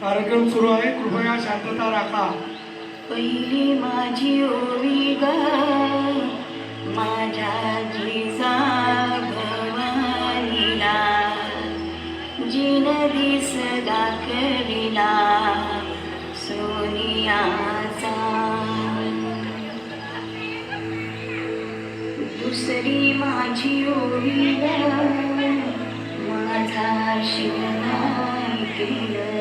कार्यक्रम सुरू आहे, कृपया शांतता राखा. पहिली माझी ओवी ग माझ्या जिजाभवानीला, जिन दिस दाखविला सोनियाचा. दुसरी माझी ओवी ग माझा शिवराय केलं,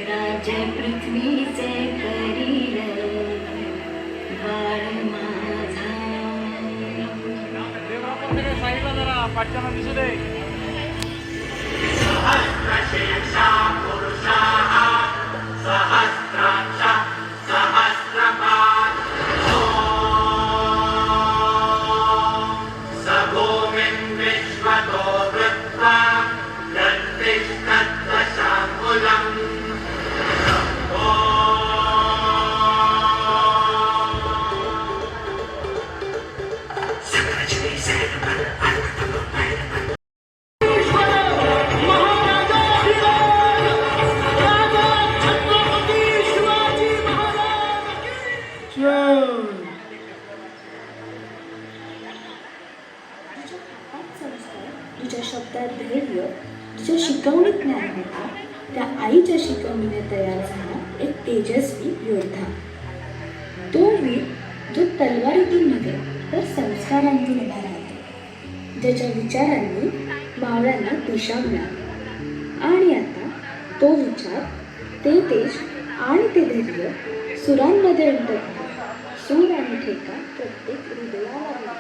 राज्य पृथ्वीचे करील बाळ माझा. साईडला जरा पाठच्याना दिसू दे. सहस्रशीर्षा पुरुषाः सहस्राक्ष सहस्रपात् स भूमिं विश्वतो वृत्वा यत्तिष्ठद्दशाङ्गुलम्. तुझ्या शब्दात धैर्य, तुझ्या शिकवणीत ज्ञानता, त्या आईच्या शिकवणीने तयार झाला एक तेजस्वी योद्धा. तो वीर जो तलवारीतून नव्हे तर संस्कारांतून उभा राहतो, ज्याच्या विचारांनी मावळ्यांना दिशा मिळाली. आणि आता तो विचार, ते तेज आणि ते धैर्य सुरांमध्ये उमटत आहे. सूर आणि ठेका प्रत्येक हृदयाला.